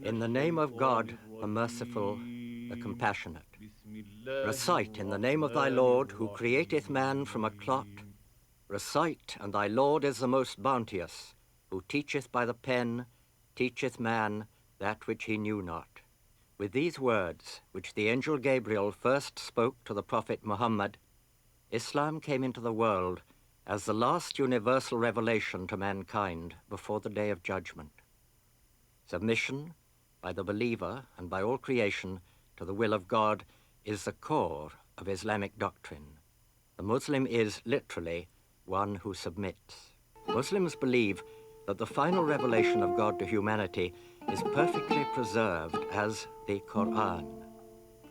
In the name of God, the merciful, the compassionate. Recite in the name of thy Lord, who createth man from a clot. Recite, and thy Lord is the most bounteous, who teacheth by the pen, teacheth man that which he knew not. With these words, which the angel Gabriel first spoke to the prophet Muhammad, Islam came into the world as the last universal revelation to mankind before the day of judgment. Submission by the believer and by all creation to the will of God is the core of Islamic doctrine. The Muslim is literally one who submits. Muslims believe that the final revelation of God to humanity is perfectly preserved as the Quran.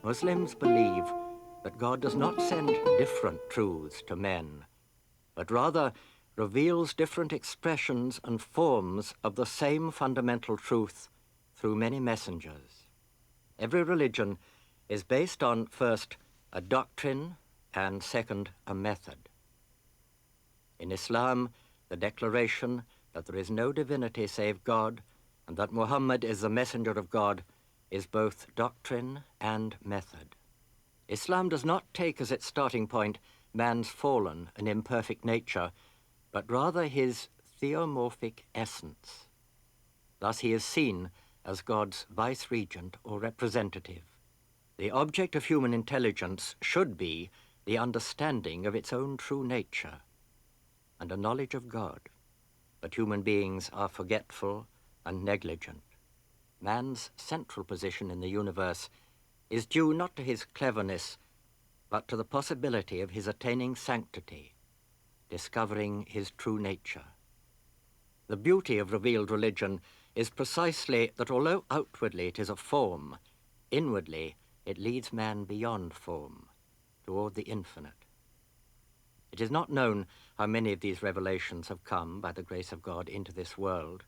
Muslims believe that God does not send different truths to men, but rather reveals different expressions and forms of the same fundamental truth through many messengers. Every religion is based on, first, a doctrine, and second, a method. In Islam, the declaration that there is no divinity save God and that Muhammad is the messenger of God is both doctrine and method. Islam does not take as its starting point man's fallen and imperfect nature, but rather his theomorphic essence. Thus he is seen as God's vice-regent or representative. The object of human intelligence should be the understanding of its own true nature and a knowledge of God. But human beings are forgetful and negligent. Man's central position in the universe is due not to his cleverness, but to the possibility of his attaining sanctity, discovering his true nature. The beauty of revealed religion is precisely that although outwardly it is a form, inwardly it leads man beyond form, toward the infinite. It is not known how many of these revelations have come by the grace of God into this world.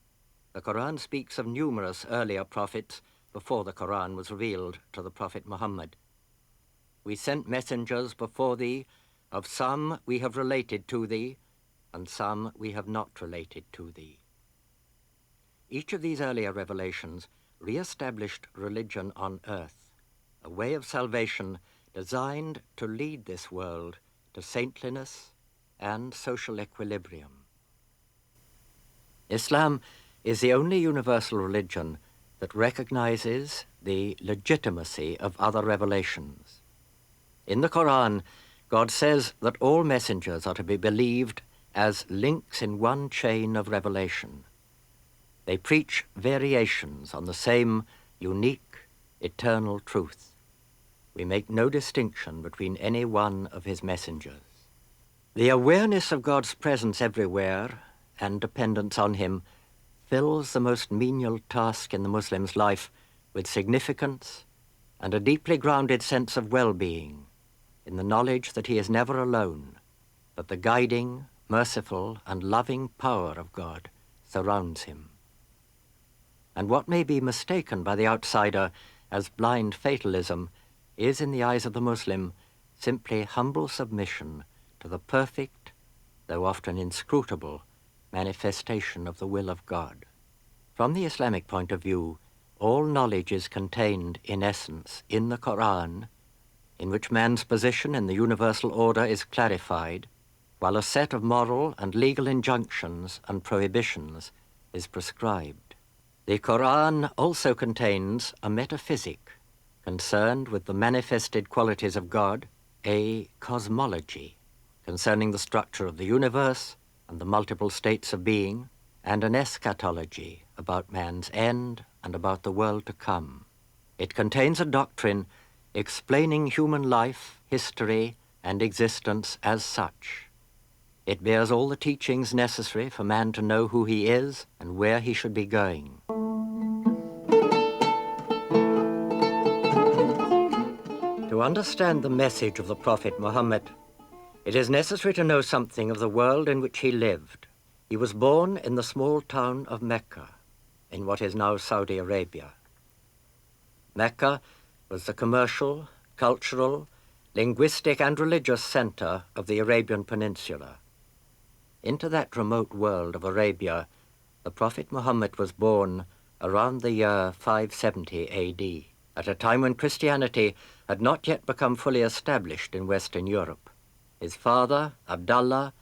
The Quran speaks of numerous earlier prophets before the Quran was revealed to the Prophet Muhammad. We sent messengers before thee, of some we have related to thee, and some we have not related to thee. Each of these earlier revelations re-established religion on earth, a way of salvation designed to lead this world to saintliness and social equilibrium. Islam is the only universal religion that recognizes the legitimacy of other revelations. In the Quran, God says that all messengers are to be believed as links in one chain of revelation. They preach variations on the same unique, eternal truth. We make no distinction between any one of his messengers. The awareness of God's presence everywhere and dependence on him fills the most menial task in the Muslim's life with significance and a deeply grounded sense of well-being in the knowledge that he is never alone, but the guiding, merciful, and loving power of God surrounds him. And what may be mistaken by the outsider as blind fatalism is, in the eyes of the Muslim, simply humble submission to the perfect, though often inscrutable, manifestation of the will of God. From the Islamic point of view, all knowledge is contained, in essence, in the Quran, in which man's position in the universal order is clarified, while a set of moral and legal injunctions and prohibitions is prescribed. The Quran also contains a metaphysic concerned with the manifested qualities of God, a cosmology concerning the structure of the universe and the multiple states of being, and an eschatology about man's end and about the world to come. It contains a doctrine explaining human life, history, and existence as such. It bears all the teachings necessary for man to know who he is and where he should be going. To understand the message of the Prophet Muhammad, it is necessary to know something of the world in which he lived. He was born in the small town of Mecca, in what is now Saudi Arabia. Mecca was the commercial, cultural, linguistic, and religious center of the Arabian Peninsula. Into that remote world of Arabia, the Prophet Muhammad was born around the year 570 AD, at a time when Christianity had not yet become fully established in Western Europe. His father, Abdallah,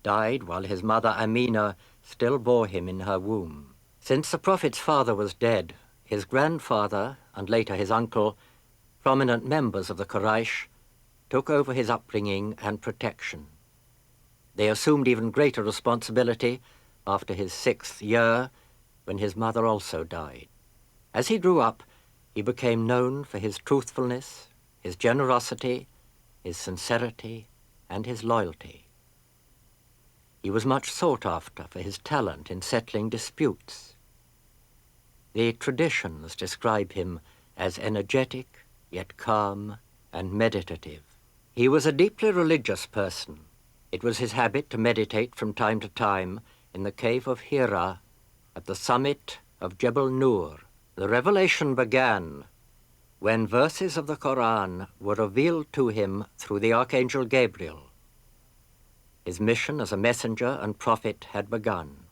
died while his mother Amina still bore him in her womb. Since the Prophet's father was dead, his grandfather, and later his uncle, prominent members of the Quraysh, took over his upbringing and protection. They assumed even greater responsibility after his 6th year, when his mother also died. As he grew up, he became known for his truthfulness, his generosity, his sincerity, and his loyalty. He was much sought after for his talent in settling disputes. The traditions describe him as energetic, yet calm and meditative. He was a deeply religious person. It was his habit to meditate from time to time in the cave of Hira at the summit of Jebel Nur. The revelation began when verses of the Quran were revealed to him through the Archangel Gabriel. His mission as a messenger and prophet had begun.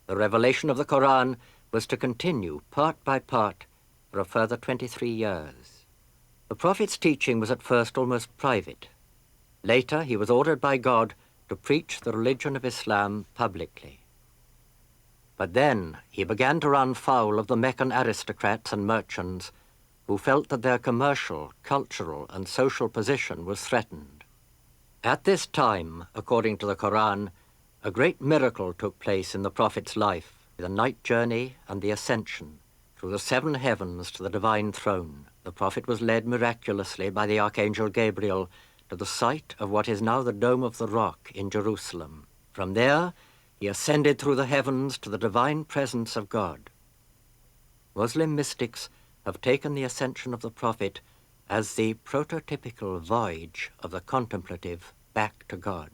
The revelation of the Quran was to continue part by part for a further 23 years. The prophet's teaching was at first almost private. Later, he was ordered by God to preach the religion of Islam publicly. But then he began to run foul of the Meccan aristocrats and merchants who felt that their commercial, cultural, and social position was threatened. At this time, according to the Quran, a great miracle took place in the prophet's life, the night journey and the ascension through the 7 heavens to the divine throne. The prophet was led miraculously by the Archangel Gabriel to the site of what is now the Dome of the Rock in Jerusalem. From there, he ascended through the heavens to the divine presence of God. Muslim mystics have taken the ascension of the prophet as the prototypical voyage of the contemplative back to God.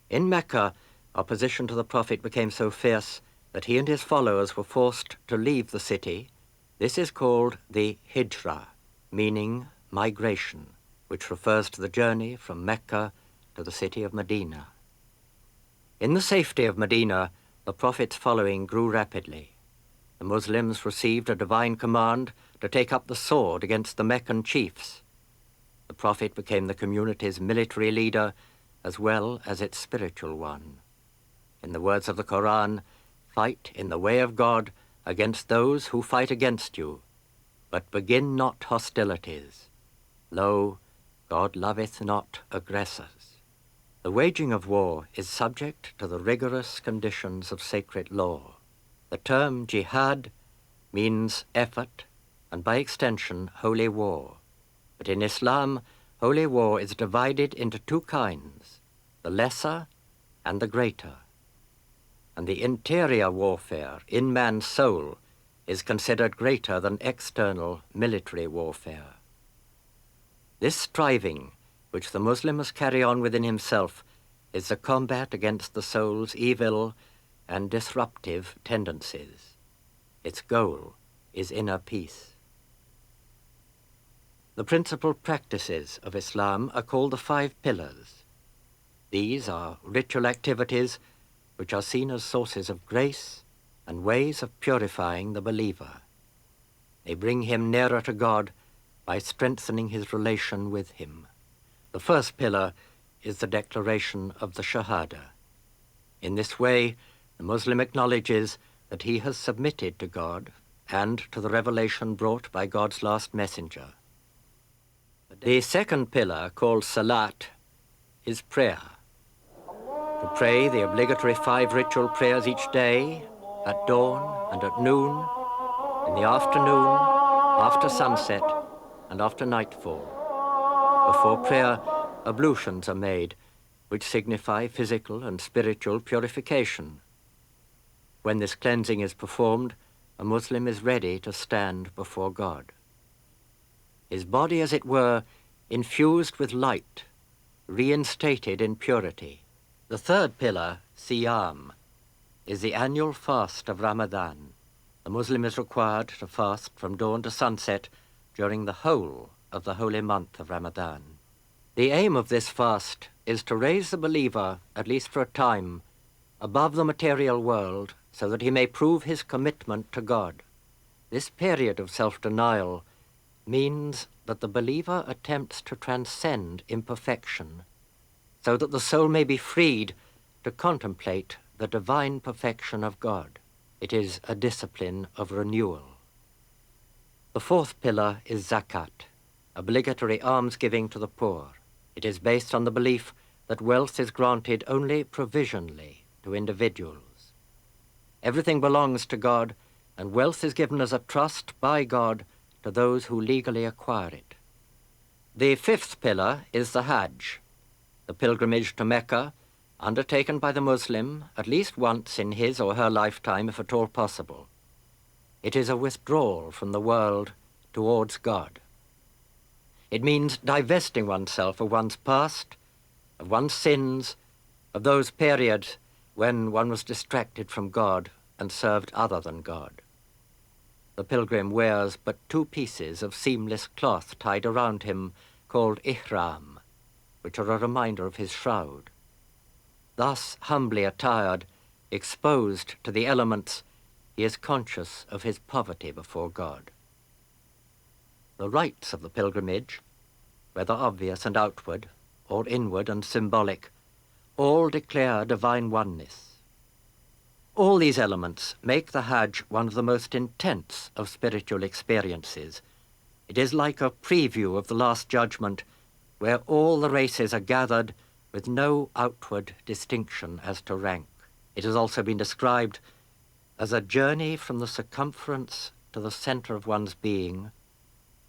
In Mecca, opposition to the prophet became so fierce that he and his followers were forced to leave the city. This is called the Hijra, meaning migration, which refers to the journey from Mecca to the city of Medina. In the safety of Medina, the prophet's following grew rapidly. The Muslims received a divine command to take up the sword against the Meccan chiefs. The prophet became the community's military leader as well as its spiritual one. In the words of the Quran, "Fight in the way of God against those who fight against you, but begin not hostilities. Lo, God loveth not aggressors." The waging of war is subject to the rigorous conditions of sacred law. The term jihad means effort, and by extension, holy war. But in Islam, holy war is divided into 2 kinds, the lesser and the greater. And the interior warfare in man's soul is considered greater than external military warfare. This striving, which the Muslim must carry on within himself, is the combat against the soul's evil and disruptive tendencies. Its goal is inner peace. The principal practices of Islam are called the 5 pillars. These are ritual activities which are seen as sources of grace and ways of purifying the believer. They bring him nearer to God by strengthening his relation with him. The first pillar is the declaration of the Shahada. In this way, the Muslim acknowledges that he has submitted to God and to the revelation brought by God's last messenger. The second pillar, called Salat, is prayer. To pray the obligatory 5 ritual prayers each day, at dawn and at noon, in the afternoon, after sunset, and after nightfall. Before prayer, ablutions are made, which signify physical and spiritual purification. When this cleansing is performed, a Muslim is ready to stand before God. His body, as it were, infused with light, reinstated in purity. The third pillar, Siyam, is the annual fast of Ramadan. The Muslim is required to fast from dawn to sunset during the whole of the holy month of Ramadan. The aim of this fast is to raise the believer, at least for a time, above the material world so that he may prove his commitment to God. This period of self-denial means that the believer attempts to transcend imperfection so that the soul may be freed to contemplate the divine perfection of God. It is a discipline of renewal. The fourth pillar is zakat, obligatory almsgiving to the poor. It is based on the belief that wealth is granted only provisionally to individuals. Everything belongs to God, and wealth is given as a trust by God to those who legally acquire it. The fifth pillar is the Hajj, the pilgrimage to Mecca, undertaken by the Muslim at least once in his or her lifetime, if at all possible. It is a withdrawal from the world towards God. It means divesting oneself of one's past, of one's sins, of those periods when one was distracted from God and served other than God. The pilgrim wears but 2 pieces of seamless cloth tied around him called ihram, which are a reminder of his shroud. Thus humbly attired, exposed to the elements, he is conscious of his poverty before God. The rites of the pilgrimage, whether obvious and outward, or inward and symbolic, all declare divine oneness. All these elements make the Hajj one of the most intense of spiritual experiences. It is like a preview of the Last Judgment, where all the races are gathered with no outward distinction as to rank. It has also been described as a journey from the circumference to the center of one's being,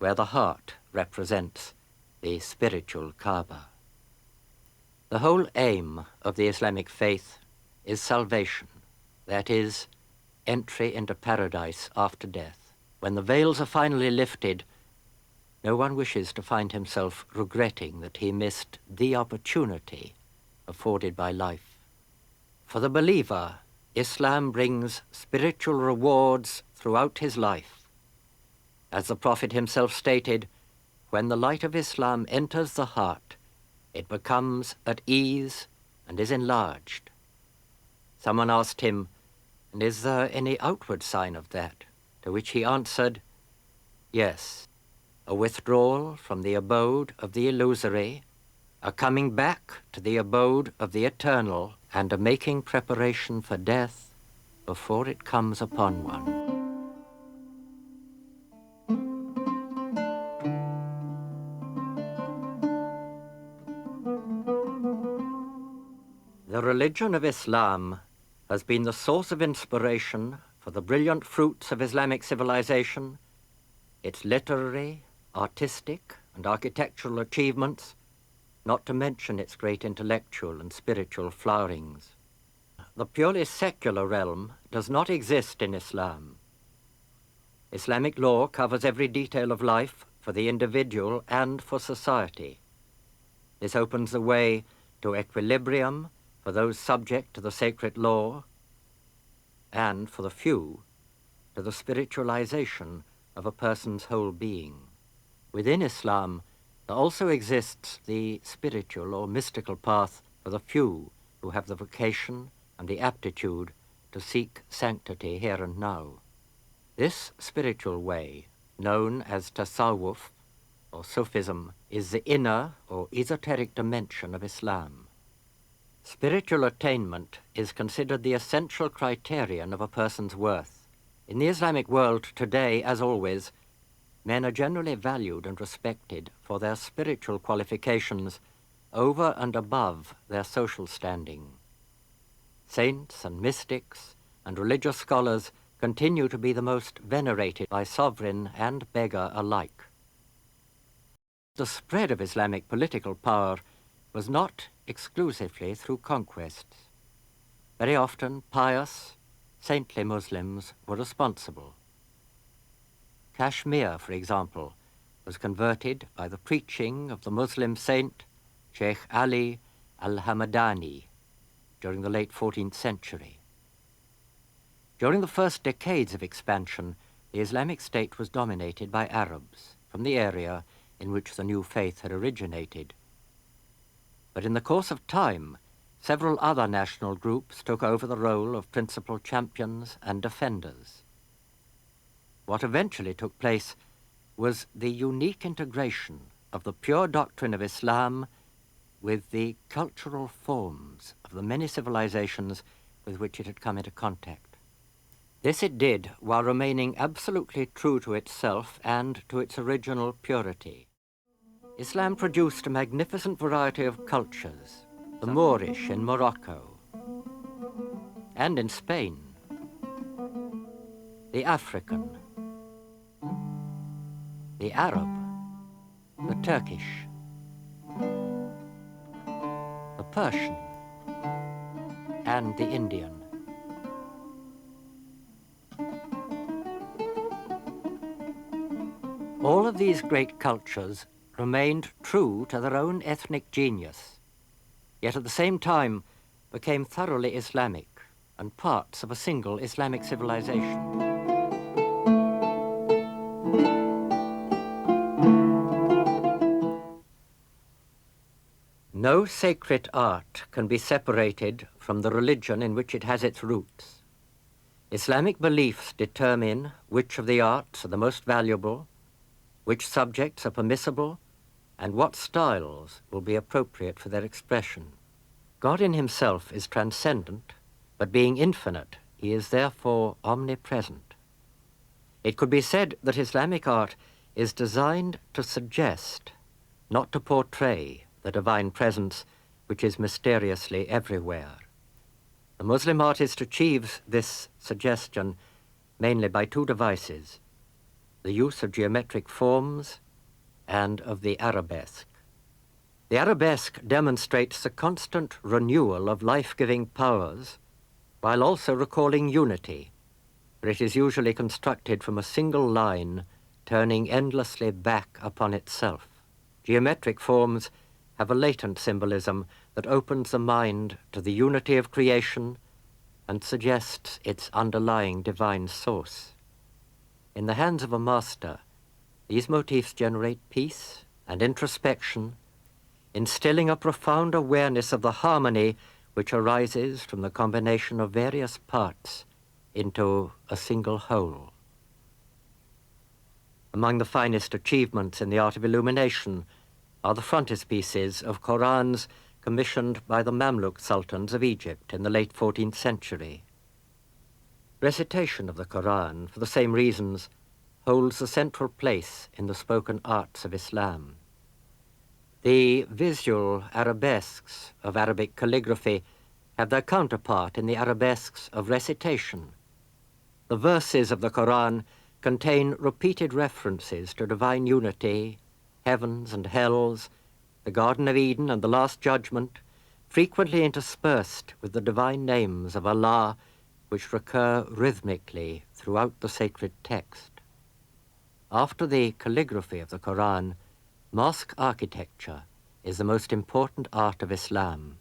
where the heart represents the spiritual Kaaba. The whole aim of the Islamic faith is salvation, that is, entry into paradise after death. When the veils are finally lifted, no one wishes to find himself regretting that he missed the opportunity afforded by life. For the believer, Islam brings spiritual rewards throughout his life. As the Prophet himself stated, when the light of Islam enters the heart, it becomes at ease and is enlarged. Someone asked him, "And is there any outward sign of that?" To which he answered, "Yes, a withdrawal from the abode of the illusory, a coming back to the abode of the eternal, and a making preparation for death before it comes upon one." The religion of Islam has been the source of inspiration for the brilliant fruits of Islamic civilization, its literary, artistic, and architectural achievements, not to mention its great intellectual and spiritual flowerings. The purely secular realm does not exist in Islam. Islamic law covers every detail of life for the individual and for society. This opens the way to equilibrium for those subject to the sacred law, and for the few, to the spiritualization of a person's whole being. Within Islam, there also exists the spiritual or mystical path for the few who have the vocation and the aptitude to seek sanctity here and now. This spiritual way, known as tasawwuf or Sufism, is the inner or esoteric dimension of Islam. Spiritual attainment is considered the essential criterion of a person's worth. In the Islamic world today, as always, men are generally valued and respected for their spiritual qualifications over and above their social standing. Saints and mystics and religious scholars continue to be the most venerated by sovereign and beggar alike. The spread of Islamic political power was not exclusively through conquests. Very often, pious, saintly Muslims were responsible. Kashmir, for example, was converted by the preaching of the Muslim saint Sheikh Ali al-Hamadani during the late 14th century. During the first decades of expansion, the Islamic State was dominated by Arabs from the area in which the new faith had originated. But in the course of time, several other national groups took over the role of principal champions and defenders. What eventually took place was the unique integration of the pure doctrine of Islam with the cultural forms of the many civilizations with which it had come into contact. This it did while remaining absolutely true to itself and to its original purity. Islam produced a magnificent variety of cultures, the Moorish in Morocco and in Spain, the African, the Arab, the Turkish, the Persian, and the Indian. All of these great cultures remained true to their own ethnic genius, yet at the same time became thoroughly Islamic and parts of a single Islamic civilization. No sacred art can be separated from the religion in which it has its roots. Islamic beliefs determine which of the arts are the most valuable, which subjects are permissible, and what styles will be appropriate for their expression. God in himself is transcendent, but being infinite, he is therefore omnipresent. It could be said that Islamic art is designed to suggest, not to portray, the divine presence which is mysteriously everywhere. The Muslim artist achieves this suggestion mainly by two devices: the use of geometric forms and of the arabesque. The arabesque demonstrates the constant renewal of life-giving powers while also recalling unity, for it is usually constructed from a single line turning endlessly back upon itself. Geometric forms have a latent symbolism that opens the mind to the unity of creation and suggests its underlying divine source. In the hands of a master, these motifs generate peace and introspection, instilling a profound awareness of the harmony which arises from the combination of various parts into a single whole. Among the finest achievements in the art of illumination are the frontispieces of Qurans commissioned by the Mamluk sultans of Egypt in the late 14th century. Recitation of the Quran, for the same reasons, holds a central place in the spoken arts of Islam. The visual arabesques of Arabic calligraphy have their counterpart in the arabesques of recitation. The verses of the Quran contain repeated references to divine unity, heavens and hells, the Garden of Eden and the Last Judgment, frequently interspersed with the divine names of Allah, which recur rhythmically throughout the sacred text. After the calligraphy of the Quran, mosque architecture is the most important art of Islam.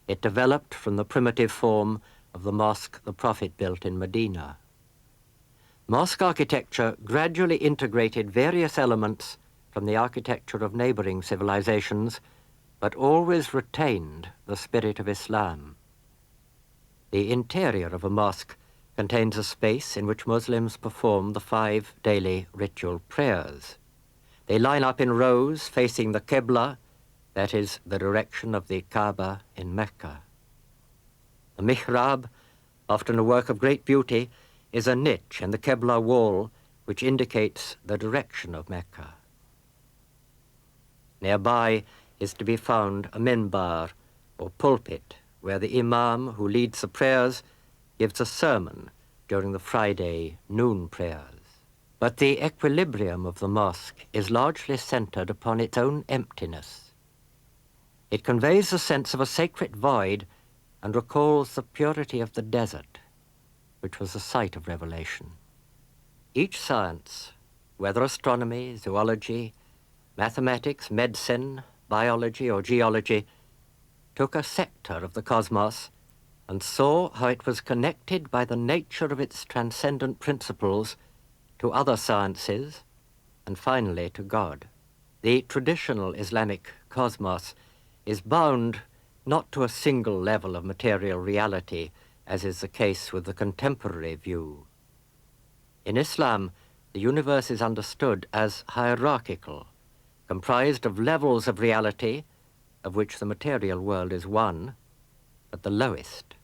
It developed from the primitive form of the mosque the Prophet built in Medina. Mosque architecture gradually integrated various elements from the architecture of neighboring civilizations, but always retained the spirit of Islam. The interior of a mosque contains a space in which Muslims perform the 5 daily ritual prayers. They line up in rows facing the Qibla, that is, the direction of the Kaaba in Mecca. The mihrab, often a work of great beauty, is a niche in the Qibla wall which indicates the direction of Mecca. Nearby is to be found a minbar, or pulpit, where the imam who leads the prayers gives a sermon during the Friday noon prayers. But the equilibrium of the mosque is largely centered upon its own emptiness. It conveys a sense of a sacred void and recalls the purity of the desert, which was the site of revelation. Each science, whether astronomy, zoology, mathematics, medicine, biology, or geology, took a sector of the cosmos and saw how it was connected by the nature of its transcendent principles to other sciences, and finally to God. The traditional Islamic cosmos is bound not to a single level of material reality, as is the case with the contemporary view. In Islam, the universe is understood as hierarchical, comprised of levels of reality, of which the material world is one, at the lowest.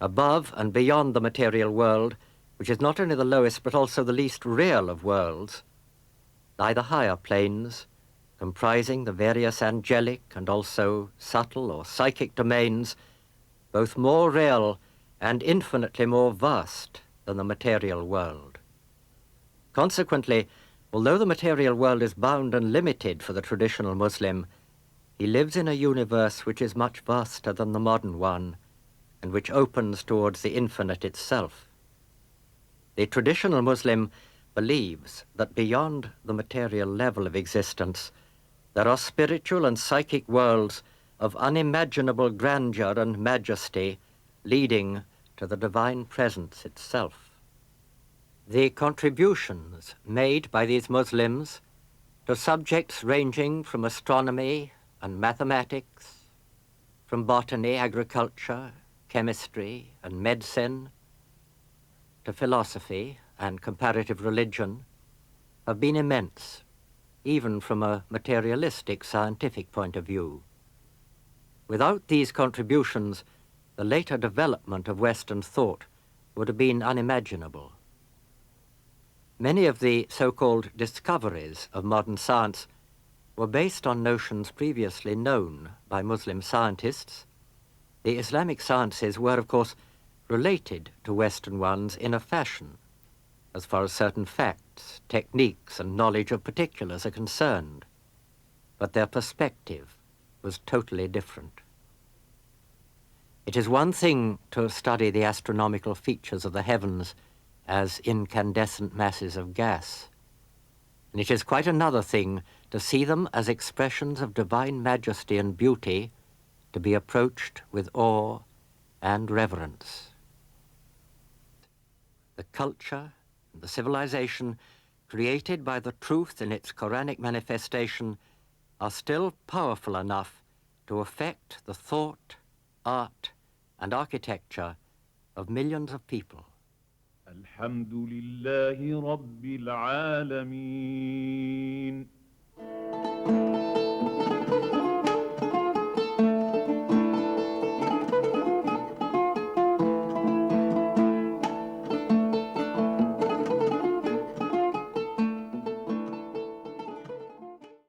Above and beyond the material world, which is not only the lowest but also the least real of worlds, lie the higher planes, comprising the various angelic and also subtle or psychic domains, both more real and infinitely more vast than the material world. Consequently, although the material world is bound and limited for the traditional Muslim, he lives in a universe which is much vaster than the modern one, and which opens towards the infinite itself. The traditional Muslim believes that beyond the material level of existence, there are spiritual and psychic worlds of unimaginable grandeur and majesty leading to the divine presence itself. The contributions made by these Muslims to subjects ranging from astronomy and mathematics, from botany, agriculture, chemistry, and medicine, to philosophy and comparative religion, have been immense, even from a materialistic scientific point of view. Without these contributions, the later development of Western thought would have been unimaginable. Many of the so-called discoveries of modern science were based on notions previously known by Muslim scientists. The Islamic sciences were, of course, related to Western ones in a fashion, as far as certain facts, techniques, and knowledge of particulars are concerned, but their perspective was totally different. It is one thing to study the astronomical features of the heavens as incandescent masses of gas, and it is quite another thing to see them as expressions of divine majesty and beauty to be approached with awe and reverence. The culture and the civilization created by the truth in its Quranic manifestation are still powerful enough to affect the thought, art, and architecture of millions of people. الحمد لله رب العالمين